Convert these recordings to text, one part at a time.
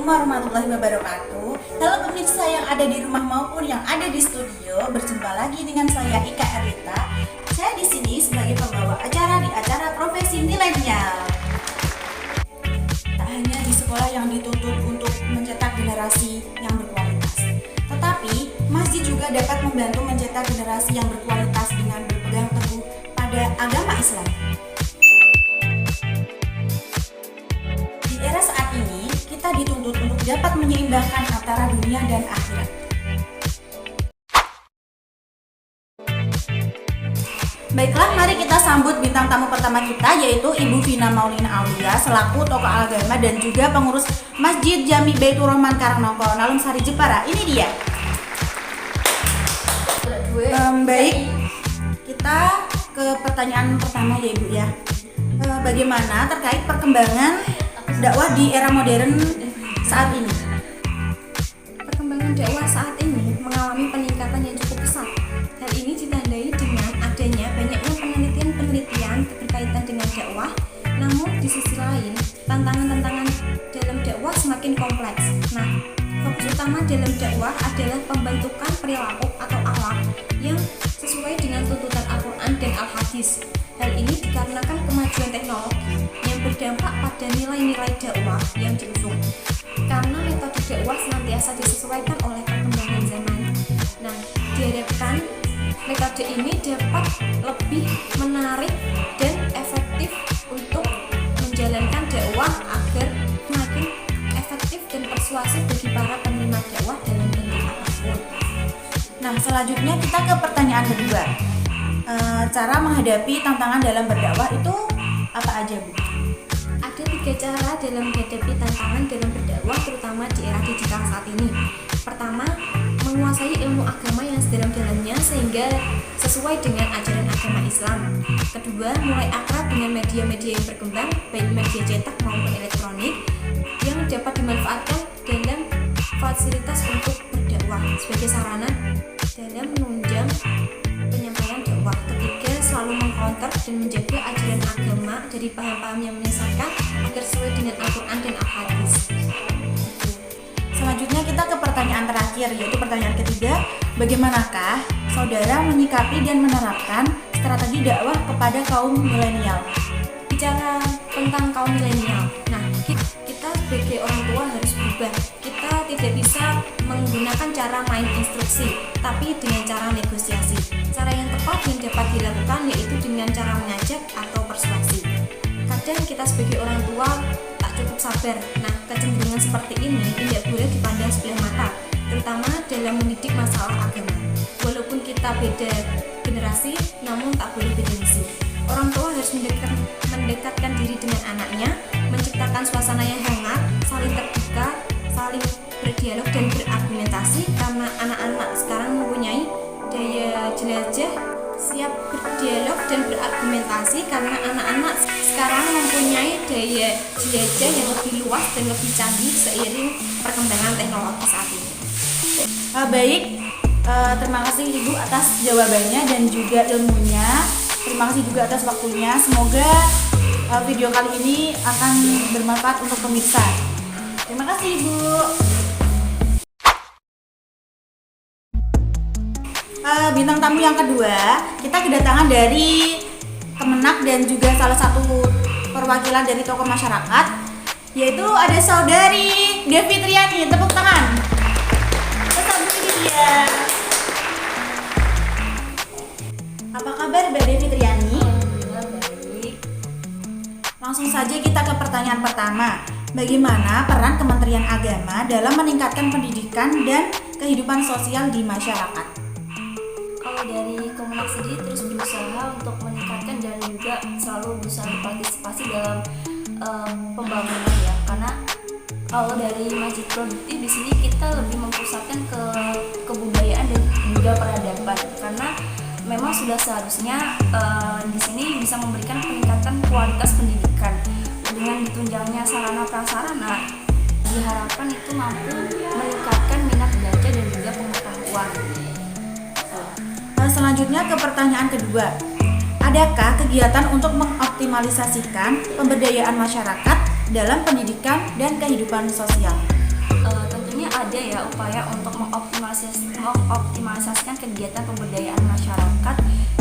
warahmatullahi wabarakatuh. Halo pemirsa yang ada di rumah maupun yang ada di studio, berjumpa lagi dengan saya Ika Erlita. Saya di sini sebagai pembawa acara di acara Profesi Milenial. Tak hanya di sekolah yang dituntut untuk mencetak generasi yang berkualitas, tetapi masjid juga dapat membantu mencetak generasi yang berkualitas dengan berpegang teguh pada agama Islam. Di era saat ini, kita dituntut untuk dapat menyeimbangkan antara dunia dan akhirat. Baiklah, mari kita sambut bintang tamu pertama kita, yaitu Ibu Vina Maulina Aulia selaku tokoh agama dan juga pengurus Masjid Jami Baitur Rahman Karangnongko, Nalum Sari Jepara. Ini dia. Baik, kita ke pertanyaan pertama ya Ibu ya. Bagaimana terkait perkembangan dakwah di era modern saat ini? Perkembangan dakwah saat ini mengalami peningkatan yang cukup pesat. Hal ini ditandai dengan adanya banyaknya penelitian berkaitan dengan dakwah. Namun di sisi lain, tantangan-tantangan dalam dakwah semakin kompleks. Nah, fokus utama dalam dakwah adalah pembentukan perilaku atau akhlak yang sesuai dengan tuntutan Al-Quran dan Al-Hadis. Hal ini dikarenakan kemajuan teknologi yang berdampak pada nilai-nilai dakwah yang diusung. Karena metode dakwah senantiasa disesuaikan oleh perkembangan zaman. Nah, diharapkan metode ini dapat lebih menarik dan efektif untuk menjalankan dakwah agar semakin efektif dan persuasif bagi para penerima dakwah dalam bentuk apapun. Nah, selanjutnya kita ke pertanyaan kedua. Cara menghadapi tantangan dalam berdakwah itu apa aja, Bu? Ada 3 cara dalam menghadapi tantangan dalam berdakwah, terutama di era digital saat ini. Pertama, menguasai ilmu agama yang sedalam-dalamnya sehingga sesuai dengan ajaran agama Islam. Kedua, mulai akrab dengan media-media yang berkembang, baik media cetak maupun elektronik, yang dapat dimanfaatkan dalam fasilitas untuk berdakwah sebagai sarana dalam menunjang penyampaian dakwah. Ketiga, selalu mengcounter dan menjaga ajaran agama dari paham-paham yang menyesatkan agar sesuai dengan Al-Quran dan Al-Hadis. Selanjutnya kita ke pertanyaan terakhir, yaitu pertanyaan ketiga. Bagaimanakah saudara menyikapi dan menerapkan strategi dakwah kepada kaum milenial? Bicara tentang kaum milenial, nah kita sebagai orang tua harus berubah. Kita tidak bisa menggunakan cara main instruksi, tapi dengan cara negosiasi. Cara yang tepat yang dapat dilakukan yaitu dengan cara mengajak atau persuasi. Kadang kita sebagai orang tua tak cukup sabar. Nah, kecenderungan seperti ini tidak boleh dipandang sebelah mata, terutama dalam mendidik masalah agama. Walaupun kita beda generasi, namun tak boleh beda misi. Orang tua harus mendekatkan diri dengan anaknya, menciptakan suasana yang hangat, saling terbuka, saling berdialog dan berargumentasi, karena anak-anak sekarang mempunyai daya jelajah, siap berdialog dan berargumentasi karena anak-anak sekarang mempunyai daya jelajah yang lebih luas dan lebih canggih seiring perkembangan teknologi saat ini. Baik, terima kasih Ibu atas jawabannya dan juga ilmunya. Terima kasih juga atas waktunya. Semoga video kali ini akan bermanfaat untuk pemirsa. Terima kasih Ibu. Bintang tamu yang kedua, kita kedatangan dari Kemenak dan juga salah satu perwakilan dari tokoh masyarakat, yaitu ada saudari Devi Triani. Tepuk tangan. Ini dia. Apa kabar Mbak Devi Triani? Baik. Langsung saja kita ke pertanyaan pertama. Bagaimana peran Kementerian Agama dalam meningkatkan pendidikan dan kehidupan sosial di masyarakat? Kalau dari Kemenak sendiri terus berusaha untuk meningkatkan dan juga selalu berusaha berpartisipasi dalam pembangunan ya, karena kalau dari Masjid Produktif di sini kita lebih mempusatkan ke kebudayaan dan juga peradaban, karena memang sudah seharusnya di sini bisa memberikan peningkatan kualitas pendidikan dengan ditunjangnya sarana prasarana. Diharapkan itu mampu meningkatkan minat belajar dan juga pengetahuan. Selanjutnya ke pertanyaan kedua. Adakah kegiatan untuk mengoptimalisasikan pemberdayaan masyarakat dalam pendidikan dan kehidupan sosial? ada ya upaya untuk mengoptimalisasikan kegiatan pemberdayaan masyarakat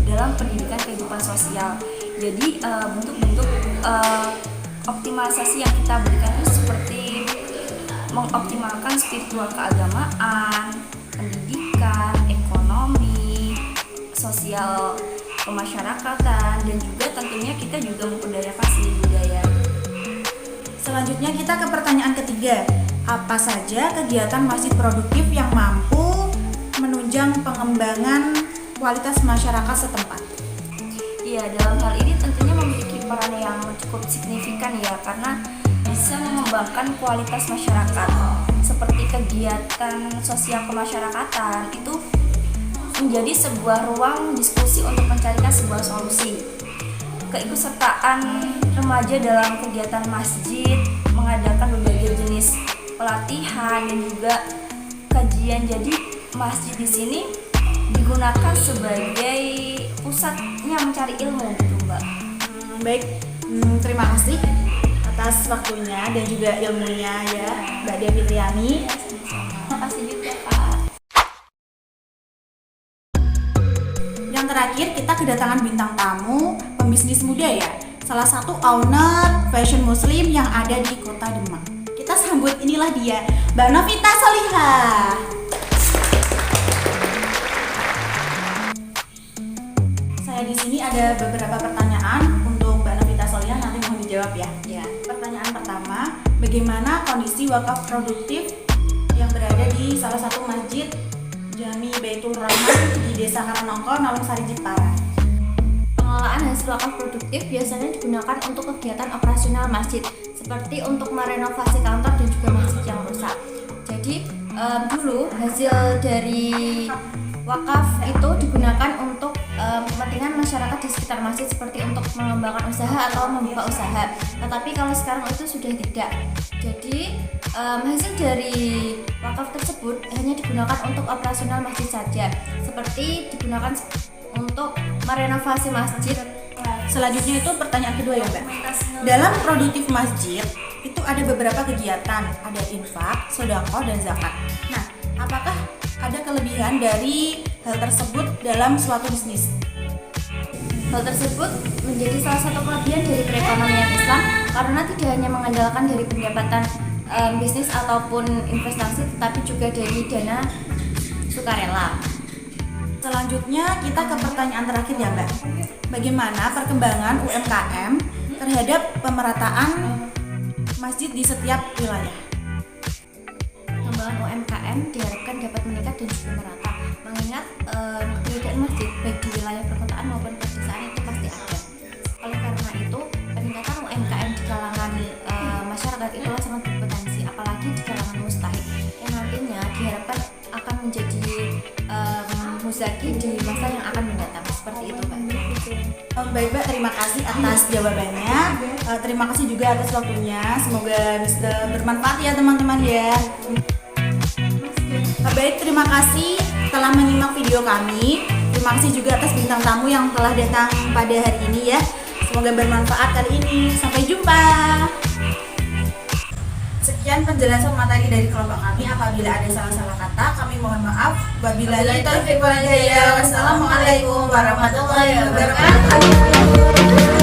dalam pendidikan kehidupan sosial. Jadi bentuk-bentuk optimalisasi yang kita berikan itu seperti mengoptimalkan spiritual keagamaan, pendidikan, ekonomi, sosial kemasyarakatan, dan juga tentunya kita juga memperdayakan seni budaya. Selanjutnya kita ke pertanyaan ketiga. Apa saja kegiatan masjid produktif yang mampu menunjang pengembangan kualitas masyarakat setempat? Iya, dalam hal ini tentunya memiliki peran yang cukup signifikan ya, karena bisa mengembangkan kualitas masyarakat. Seperti kegiatan sosial kemasyarakatan itu menjadi sebuah ruang diskusi untuk mencarikan sebuah solusi. Keikutsertaan remaja dalam kegiatan masjid, mengadakan berbagai jenis pelatihan dan juga kajian. Jadi masjid di sini digunakan sebagai pusatnya mencari ilmu gitu, Mbak. Baik, terima kasih atas waktunya dan juga ilmunya ya, Mbak Dia Fitriani. Terima kasih juga, Kak. Yang terakhir kita kedatangan bintang tamu pembisnis muda ya, salah satu owner fashion muslim yang ada di Kota Demak. Kita sambut, inilah dia, Mbak Novita Solihah. Saya di sini ada beberapa pertanyaan untuk Mbak Novita Solihah, nanti mohon dijawab ya. Ya. Pertanyaan pertama, bagaimana kondisi wakaf produktif yang berada di salah satu masjid Jami Baitul Rahman di Desa Karanongko, Nawang Sari, Jepara? Pengelolaan hasil wakaf produktif biasanya digunakan untuk kegiatan operasional masjid, seperti untuk merenovasi kantor dan juga masjid yang rusak. Jadi dulu hasil dari wakaf itu digunakan untuk kepentingan masyarakat di sekitar masjid, seperti untuk mengembangkan usaha atau membuka usaha. Tetapi kalau sekarang itu sudah tidak. Jadi hasil dari wakaf tersebut hanya digunakan untuk operasional masjid saja, seperti digunakan untuk merenovasi masjid. Selanjutnya itu pertanyaan kedua ya Mbak. Dalam produktif masjid itu ada beberapa kegiatan, ada infak, sedekah, dan zakat. Nah, apakah ada kelebihan dari hal tersebut dalam suatu bisnis? Hal tersebut menjadi salah satu kelebihan dari perekonomian Islam karena tidak hanya mengandalkan dari pendapatan bisnis ataupun investasi, tetapi juga dari dana sukarela. Selanjutnya kita ke pertanyaan terakhir ya Mbak. Bagaimana perkembangan UMKM terhadap pemerataan masjid di setiap wilayah? Perkembangan UMKM diharapkan dapat meningkat dan juga merata, mengingat keberadaan masjid baik di wilayah perkotaan maupun pedesaan itu pasti ada. Oleh karena itu, peningkatan UMKM di kalangan masyarakat itulah sangat berpotensi, apalagi di kalangan mustahik yang nantinya diharapkan akan menjadi muzaki di masa yang akan mendatang. Seperti itu, Mbak. Baik Mbak, terima kasih atas jawabannya. Terima kasih juga atas waktunya. Semoga bisa bermanfaat ya teman-teman ya. Baik, terima kasih telah menyimak video kami. Terima kasih juga atas bintang tamu yang telah datang pada hari ini ya. Semoga bermanfaat kali ini. Sampai jumpa. Sekian penjelasan materi dari kelompok kami. Apabila ada salah-salah kata, kami mohon maaf. Wabillahi taufiq wal hidayah. Wassalamualaikum warahmatullahi wabarakatuh.